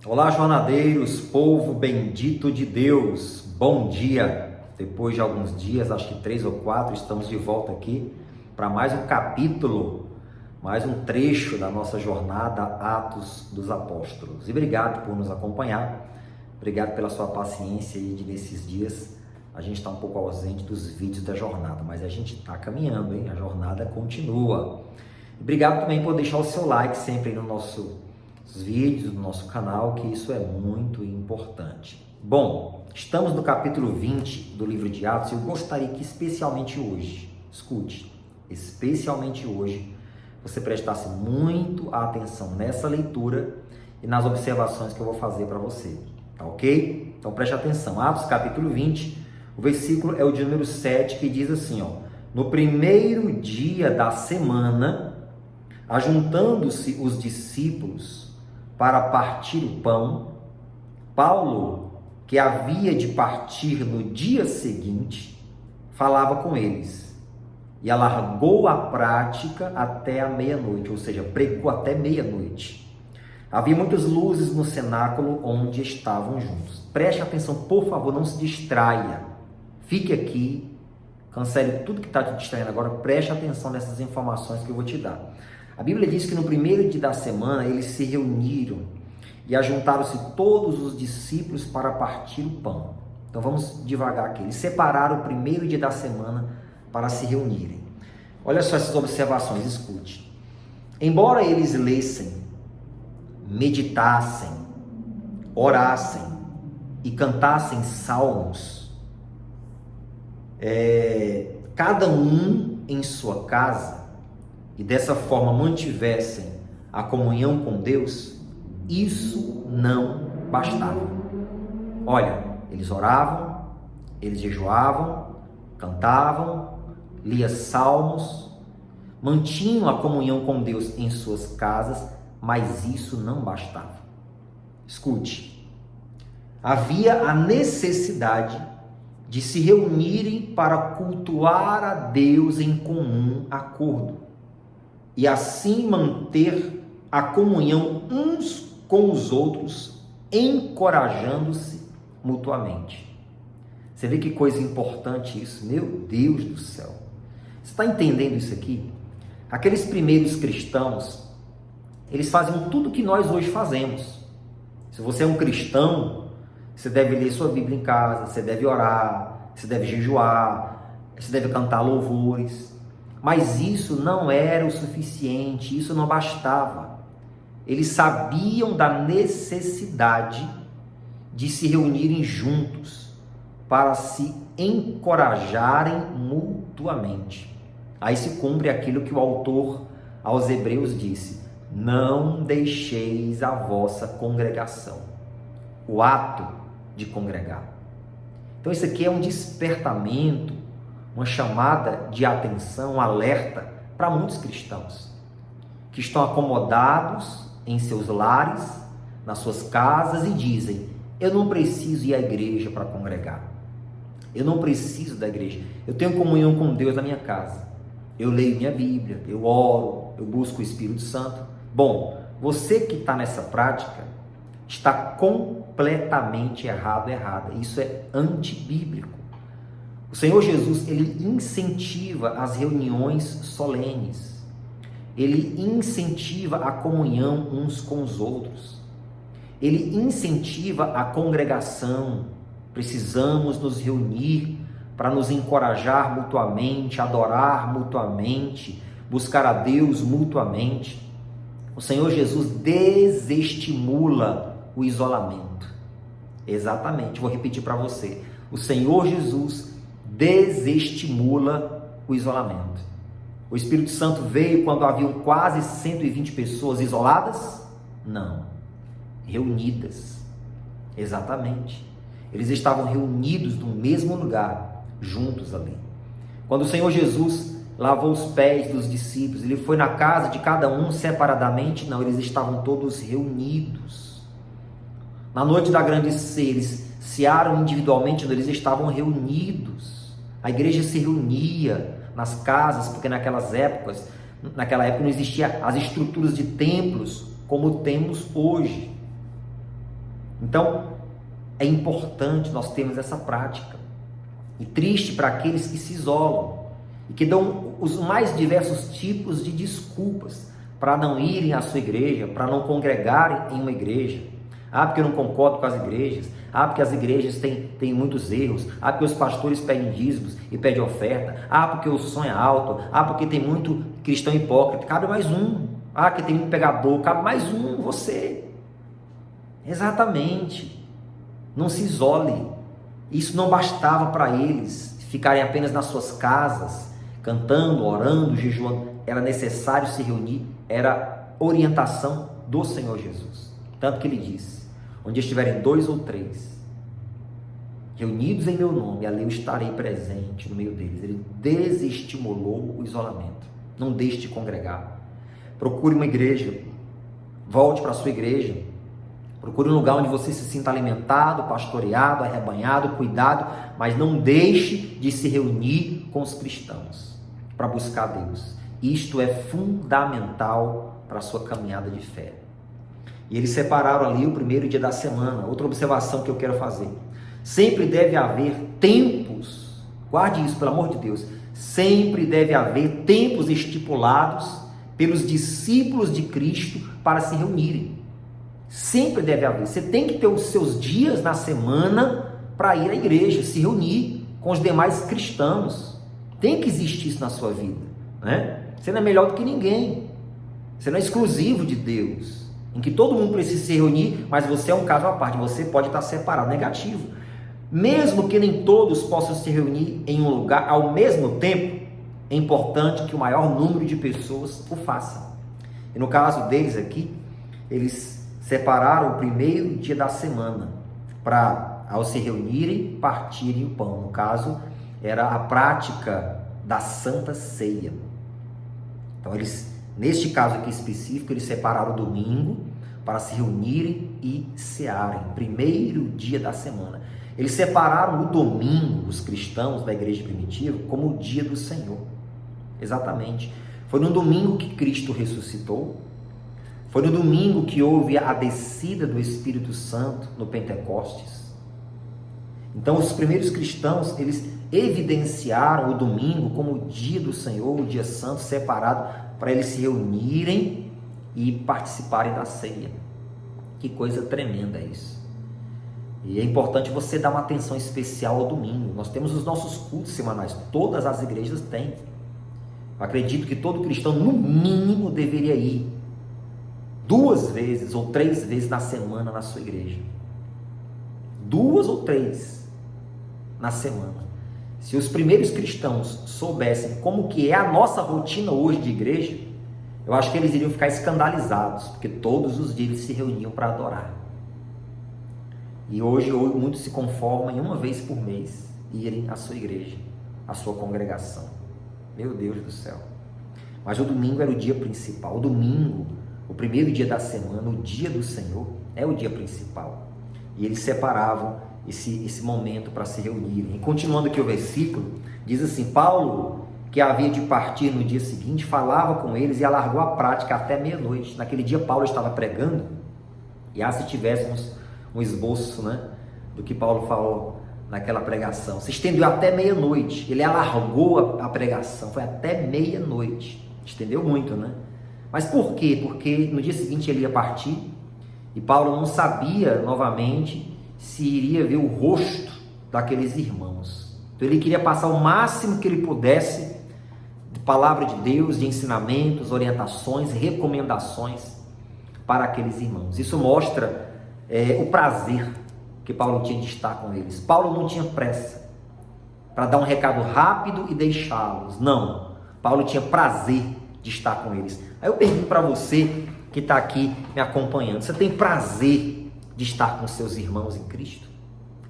Olá, jornadeiros, povo bendito de Deus, bom dia! Depois de alguns dias, acho que 3 ou 4, estamos de volta aqui para mais um capítulo, mais um trecho da nossa jornada Atos dos Apóstolos. E obrigado por nos acompanhar, obrigado pela sua paciência aí de nesses dias. A gente está um pouco ausente dos vídeos da jornada, mas a gente está caminhando, hein? A jornada continua. Obrigado também por deixar o seu like sempre aí no nossos vídeos, no nosso canal, que isso é muito importante. Bom, estamos no capítulo 20 do livro de Atos e eu gostaria que especialmente hoje, escute, especialmente hoje, você prestasse muito atenção nessa leitura e nas observações que eu vou fazer para você, tá ok? Então preste atenção, Atos capítulo 20, o versículo é o de número 7, que diz assim, ó: no primeiro dia da semana, ajuntando-se os discípulos para partir o pão, Paulo, que havia de partir no dia seguinte, falava com eles e alargou a prática até a meia-noite, ou seja, pregou até meia-noite. Havia muitas luzes no cenáculo onde estavam juntos. Preste atenção, por favor, não se distraia. Fique aqui, cancele tudo que está te distraindo agora, preste atenção nessas informações que eu vou te dar. A Bíblia diz que no primeiro dia da semana eles se reuniram e ajuntaram-se todos os discípulos para partir o pão. Então vamos devagar aqui. Eles separaram o primeiro dia da semana para se reunirem. Olha só essas observações, escute. Embora eles lessem, meditassem, orassem e cantassem salmos, cada um em sua casa, e dessa forma mantivessem a comunhão com Deus, isso não bastava. Olha, eles oravam, eles jejuavam, cantavam, liam salmos, mantinham a comunhão com Deus em suas casas, mas isso não bastava. Escute, havia a necessidade de se reunirem para cultuar a Deus em comum acordo e assim manter a comunhão uns com os outros, encorajando-se mutuamente. Você vê que coisa importante isso? Meu Deus do céu! Você está entendendo isso aqui? Aqueles primeiros cristãos, eles faziam tudo o que nós hoje fazemos. Se você é um cristão, você deve ler sua Bíblia em casa, você deve orar, você deve jejuar, você deve cantar louvores. Mas isso não era o suficiente, isso não bastava. Eles sabiam da necessidade de se reunirem juntos para se encorajarem mutuamente. Aí se cumpre aquilo que o autor aos Hebreus disse: não deixeis a vossa congregação, o ato de congregar. Então isso aqui é um despertamento, uma chamada de atenção, um alerta para muitos cristãos que estão acomodados em seus lares, nas suas casas e dizem: eu não preciso ir à igreja para congregar, eu não preciso da igreja, eu tenho comunhão com Deus na minha casa, eu leio minha Bíblia, eu oro, eu busco o Espírito Santo. Bom, você que está nessa prática está completamente errada. Isso é antibíblico. O Senhor Jesus, ele incentiva as reuniões solenes, ele incentiva a comunhão uns com os outros, ele incentiva a congregação. Precisamos nos reunir para nos encorajar mutuamente, adorar mutuamente, buscar a Deus mutuamente. O Senhor Jesus desestimula o isolamento. Exatamente, vou repetir para você. O Senhor Jesus desestimula o isolamento. O Espírito Santo veio quando haviam quase 120 pessoas isoladas? Não, reunidas. Exatamente. Eles estavam reunidos no mesmo lugar, juntos ali. Quando o Senhor Jesus lavou os pés dos discípulos, ele foi na casa de cada um separadamente? Não, eles estavam todos reunidos. Na noite da grande ceia, eles cearam individualmente, eles estavam reunidos. A igreja se reunia nas casas, porque naquela época não existiam as estruturas de templos como temos hoje. Então, é importante nós termos essa prática. E triste para aqueles que se isolam e que dão os mais diversos tipos de desculpas para não irem à sua igreja, para não congregarem em uma igreja. Ah, porque eu não concordo com as igrejas. Ah, porque as igrejas têm muitos erros. Ah, porque os pastores pedem dízimos e pedem oferta. Ah, porque o som é alto. Ah, porque tem muito cristão hipócrita. Cabe mais um. Ah, que tem muito pegador. Cabe mais um, você. Exatamente. Não se isole. Isso não bastava para eles ficarem apenas nas suas casas, cantando, orando, jejuando. Era necessário se reunir. Era orientação do Senhor Jesus. Tanto que ele disse: onde estiverem 2 ou 3 reunidos em meu nome, ali eu estarei presente no meio deles. Ele desestimulou o isolamento. Não deixe de congregar. Procure uma igreja. Volte para a sua igreja. Procure um lugar onde você se sinta alimentado, pastoreado, arrebanhado, cuidado, mas não deixe de se reunir com os cristãos para buscar Deus. Isto é fundamental para a sua caminhada de fé. E eles separaram ali o primeiro dia da semana. Outra observação que eu quero fazer: sempre deve haver tempos, guarde isso pelo amor de Deus, sempre deve haver tempos estipulados pelos discípulos de Cristo para se reunirem. Sempre deve haver. Você tem que ter os seus dias na semana para ir à igreja, se reunir com os demais cristãos. Tem que existir isso na sua vida, né? Você não é melhor do que ninguém. Você não é exclusivo de Deus, em que todo mundo precisa se reunir, mas você é um caso à parte. Você pode estar separado, negativo. Mesmo que nem todos possam se reunir em um lugar ao mesmo tempo, é importante que o maior número de pessoas o façam. E no caso deles aqui, eles separaram o primeiro dia da semana para, ao se reunirem, partirem o pão. No caso, era a prática da Santa Ceia. Então, eles, neste caso aqui específico, eles separaram o domingo para se reunirem e cearem. Primeiro dia da semana. Eles separaram o domingo, os cristãos da igreja primitiva, como o dia do Senhor. Exatamente. Foi no domingo que Cristo ressuscitou. Foi no domingo que houve a descida do Espírito Santo no Pentecostes. Então, os primeiros cristãos, eles evidenciaram o domingo como o dia do Senhor, o dia santo, separado, para eles se reunirem e participarem da ceia. Que coisa tremenda é isso. E é importante você dar uma atenção especial ao domingo. Nós temos os nossos cultos semanais, todas as igrejas têm. Eu acredito que todo cristão, no mínimo, deveria ir 2 vezes ou 3 vezes na semana na sua igreja. 2 ou 3 na semana. Se os primeiros cristãos soubessem como que é a nossa rotina hoje de igreja, eu acho que eles iriam ficar escandalizados, porque todos os dias eles se reuniam para adorar. E hoje muitos se conformam em uma vez por mês irem à sua igreja, à sua congregação. Meu Deus do céu. Mas o domingo era o dia principal. O domingo, o primeiro dia da semana, o dia do Senhor, é o dia principal. E eles separavam esse momento para se reunirem. E continuando aqui o versículo, diz assim: Paulo, que havia de partir no dia seguinte, falava com eles e alargou a prática até meia-noite. Naquele dia Paulo estava pregando, e se tivéssemos um esboço, né, do que Paulo falou naquela pregação, se estendeu até meia-noite. Ele alargou a pregação, foi até meia-noite, estendeu muito, né? Mas por quê? Porque no dia seguinte ele ia partir, e Paulo não sabia novamente se iria ver o rosto daqueles irmãos. Então ele queria passar o máximo que ele pudesse de palavra de Deus, de ensinamentos, orientações, recomendações para aqueles irmãos. Isso mostra o prazer que Paulo tinha de estar com eles. Paulo não tinha pressa para dar um recado rápido e deixá-los. Não. Paulo tinha prazer de estar com eles. Aí eu pergunto para você que está aqui me acompanhando: você tem prazer de estar com seus irmãos em Cristo?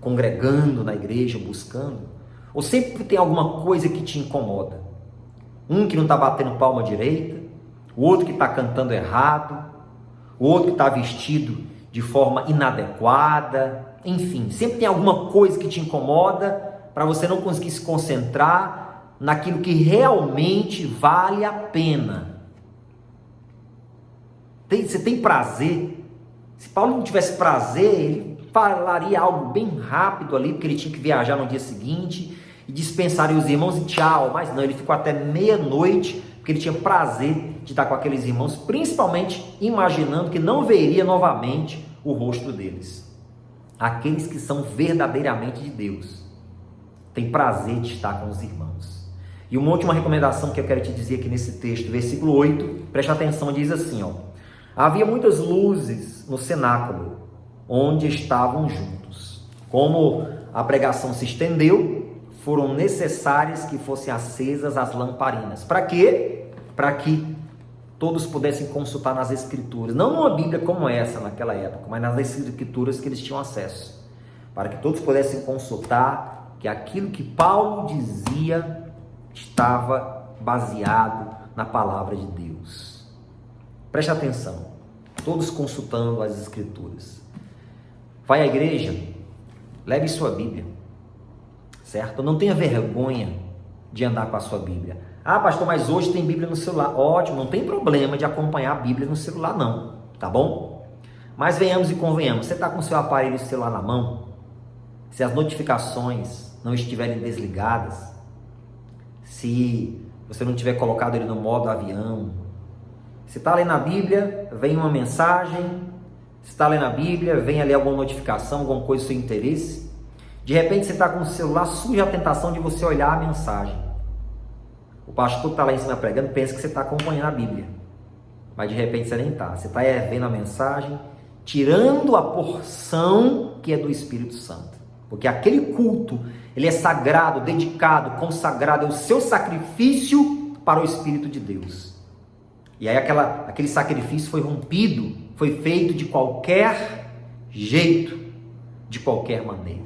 Congregando na igreja, buscando? Ou sempre tem alguma coisa que te incomoda? Um que não está batendo palma direita, o outro que está cantando errado, o outro que está vestido de forma inadequada. Enfim, sempre tem alguma coisa que te incomoda para você não conseguir se concentrar naquilo que realmente vale a pena. Você tem prazer Se Paulo não tivesse prazer, ele falaria algo bem rápido ali, porque ele tinha que viajar no dia seguinte e dispensaria os irmãos e tchau. Mas não, ele ficou até meia-noite, porque ele tinha prazer de estar com aqueles irmãos, principalmente imaginando que não veria novamente o rosto deles. Aqueles que são verdadeiramente de Deus têm prazer de estar com os irmãos. E uma última recomendação que eu quero te dizer aqui nesse texto, versículo 8, preste atenção, diz assim, ó: havia muitas luzes no cenáculo, onde estavam juntos. Como a pregação se estendeu, foram necessárias que fossem acesas as lamparinas. Para quê? Para que todos pudessem consultar nas Escrituras. Não numa Bíblia como essa naquela época, mas nas Escrituras que eles tinham acesso. Para que todos pudessem consultar que aquilo que Paulo dizia estava baseado na palavra de Deus. Preste atenção. Todos consultando as Escrituras. Vai à igreja, leve sua Bíblia, certo? Não tenha vergonha de andar com a sua Bíblia. Ah, pastor, mas hoje tem Bíblia no celular. Ótimo, não tem problema de acompanhar a Bíblia no celular não, tá bom? Mas venhamos e convenhamos, você está com o seu aparelho celular na mão? Se as notificações não estiverem desligadas, se você não tiver colocado ele no modo avião, se está lendo a Bíblia, vem uma mensagem, se está lendo a Bíblia, vem ali alguma notificação, alguma coisa do seu interesse, de repente você está com o celular, surge a tentação de você olhar a mensagem. O pastor que está lá em cima pregando pensa que você está acompanhando a Bíblia, mas de repente você nem está, você está vendo a mensagem, tirando a porção que é do Espírito Santo, porque aquele culto, ele é sagrado, dedicado, consagrado, é o seu sacrifício para o Espírito de Deus. E aí aquele sacrifício foi rompido, foi feito de qualquer jeito, de qualquer maneira.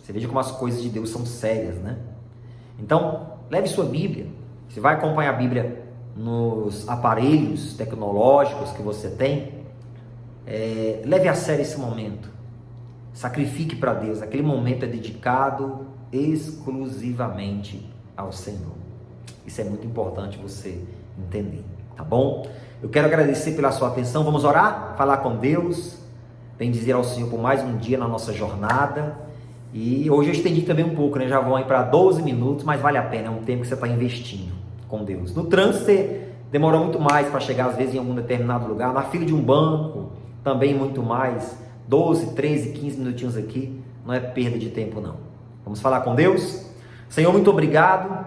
Você veja como as coisas de Deus são sérias, né? Então, leve sua Bíblia. Você vai acompanhar a Bíblia nos aparelhos tecnológicos que você tem. Leve a sério esse momento. Sacrifique para Deus. Aquele momento é dedicado exclusivamente ao Senhor. Isso é muito importante você entender, tá bom? Eu quero agradecer pela sua atenção. Vamos orar? Falar com Deus. Bendizer ao Senhor por mais um dia na nossa jornada. E hoje eu estendi também um pouco, né? Já vão aí para 12 minutos, mas vale a pena, é um tempo que você está investindo com Deus. No trânsito você demora muito mais para chegar, às vezes, em algum determinado lugar. Na fila de um banco, também muito mais. 12, 13, 15 minutinhos aqui, não é perda de tempo não. Vamos falar com Deus? Senhor, muito obrigado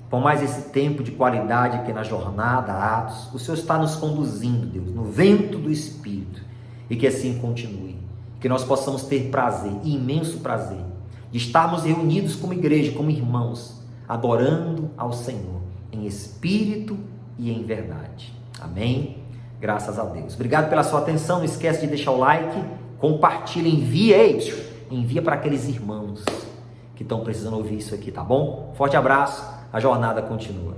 por mais esse tempo de qualidade aqui na jornada, Atos. O Senhor está nos conduzindo, Deus, no vento do Espírito, e que assim continue. Que nós possamos ter prazer, imenso prazer, de estarmos reunidos como igreja, como irmãos, adorando ao Senhor, em espírito e em verdade. Amém? Graças a Deus. Obrigado pela sua atenção. Não esquece de deixar o like, compartilha, envia para aqueles irmãos que estão precisando ouvir isso aqui, tá bom? Forte abraço, a jornada continua.